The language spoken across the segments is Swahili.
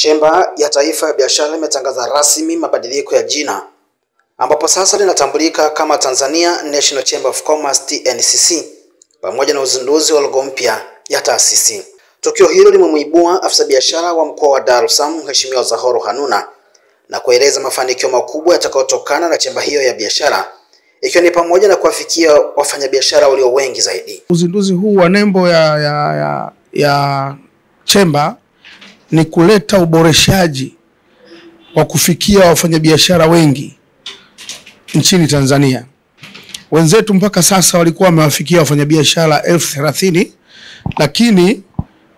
Chemba ya Taifa ya Biashara imetangaza rasmi mabadiliko ya jina, ambapo sasa linatambulika kama Tanzania National Chamber of Commerce TNCC, pamoja na uzinduzi wa logo mpya ya taasisi. Tukio hilo limemuibua afisa biashara wa mkoa wa Dar es Salaam Mheshimiwa Zahoro Hanuna na kueleza mafanikio makubwa yatakayotokana na chemba hiyo ya biashara, ikiwa ni pamoja na kuwafikia wafanyabiashara walio wengi zaidi. Uzinduzi huu wa nembo ya chemba ni kuleta uboreshaji wa kufikia wafanyabiashara wengi nchini Tanzania. Wenzetu mpaka sasa walikuwa wamewafikia wafanyabiashara 30,000, lakini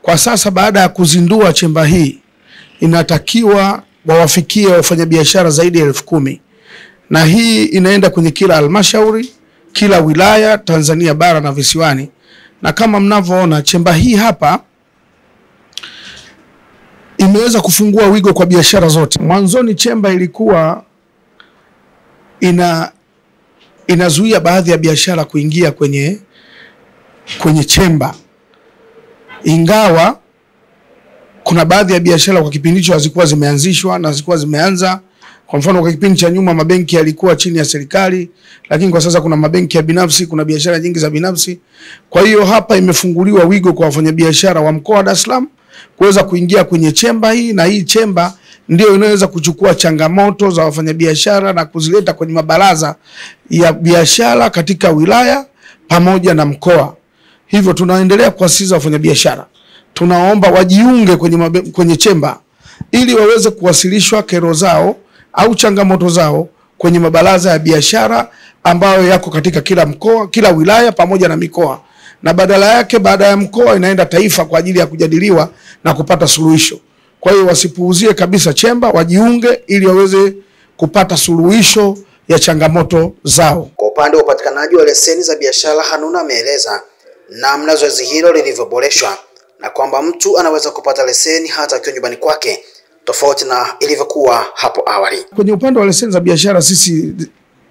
kwa sasa baada ya kuzindua chemba hii inatakiwa wawafikie wafanyabiashara zaidi ya 10,000, na hii inaenda kwenye kila halmashauri, kila wilaya Tanzania bara na visiwani. Na kama mnavyoona chemba hii hapa imeweza kufungua wigo kwa biashara zote. Mwanzoni chemba ilikuwa inazuia baadhi ya biashara kuingia kwenye chemba, ingawa kuna baadhi ya biashara kwa kipindi hicho hazikuwa zimeanzishwa na hazikuwa zimeanza. Kwa mfano kwa kipindi cha nyuma mabenki yalikuwa chini ya serikali, lakini kwa sasa kuna mabenki ya binafsi, kuna biashara nyingi za binafsi. Kwa hiyo hapa imefunguliwa wigo kwa wafanyabiashara wa mkoa wa Dar es Salaam kuweza kuingia kwenye chemba hii, na hii chemba ndio inaweza kuchukua changamoto za wafanyabiashara na kuzileta kwenye mabaraza ya biashara katika wilaya pamoja na mkoa. Hivyo tunaendelea kuwasisitiza wafanyabiashara, tunaomba wajiunge kwenye chemba ili waweze kuwasilishwa kero zao au changamoto zao kwenye mabaraza ya biashara ambayo yako katika kila mkoa, kila wilaya pamoja na mikoa, na badala yake baada ya mkoa inaenda taifa kwa ajili ya kujadiliwa na kupata suluhisho. Kwa hiyo wasipuuzie kabisa chemba, wajiunge ili waweze kupata suluhisho ya changamoto zao. Kwa upande wa upatikanaji wa leseni za biashara, Hanuna ameeleza namna zoezi hilo lilivyoboreshwa na kwamba mtu anaweza kupata leseni hata akiwa nyumbani kwake, tofauti na ilivyokuwa hapo awali. Kwenye upande wa leseni za biashara sisi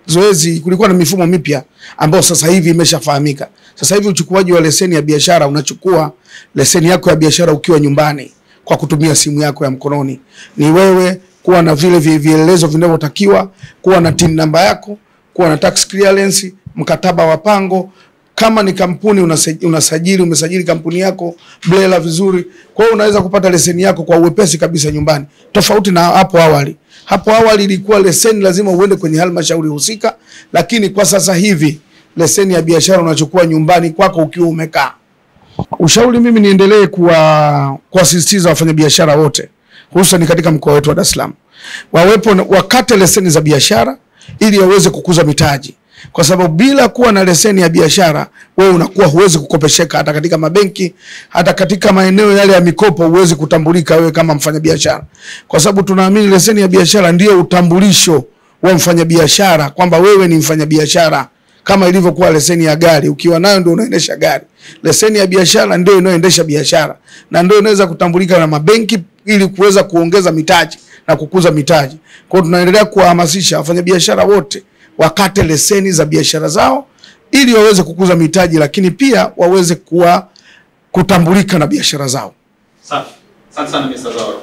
zoezi kulikuwa na mifumo mipya ambayo sasa hivi imeshafahamika. Sasa hivi uchukuaji wa leseni ya biashara, unachukua leseni yako ya biashara ukiwa nyumbani kwa kutumia simu yako ya mkononi. Ni wewe kuwa na vile vielelezo vinavyotakiwa, kuwa na TIN namba yako, kuwa na tax clearance, mkataba wa pango. Kama ni kampuni umesajili kampuni yako BRELA vizuri, kwa hiyo unaweza kupata leseni yako kwa uwepesi kabisa nyumbani. Tofauti na hapo awali. Hapo awali ilikuwa leseni lazima uende kwenye halmashauri husika, lakini kwa sasa hivi leseni ya biashara unachukua nyumbani kwako ukiwa umekaa. Ushauri mimi niendelee kuwasisitiza wafanyabiashara wote, hususan katika mkoa wetu wa Dar es Salaam, wakate leseni za biashara ili waweze kukuza mitaji. Kwa sababu bila kuwa na leseni ya biashara wewe unakuwa huwezi kukopesheka hata katika mabenki, hata katika maeneo yale ya mikopo huwezi kutambulika wewe kama mfanyabiashara. Kwa sababu tunaamini leseni ya biashara ndio utambulisho wa mfanyabiashara kwamba wewe ni mfanyabiashara, kama ilivyokuwa leseni ya gari, ukiwa nayo ndio unaendesha gari. Leseni ya biashara ndio inayoendesha biashara na ndio inaweza kutambulika na mabenki ili kuweza kuongeza mitaji na kukuza mitaji. Kwa hiyo tunaendelea kuwahamasisha wafanyabiashara wote wakate leseni za biashara zao ili waweze kukuza mitaji, lakini pia waweze kutambulika na biashara zao. Asante sana Mr. Zahoro.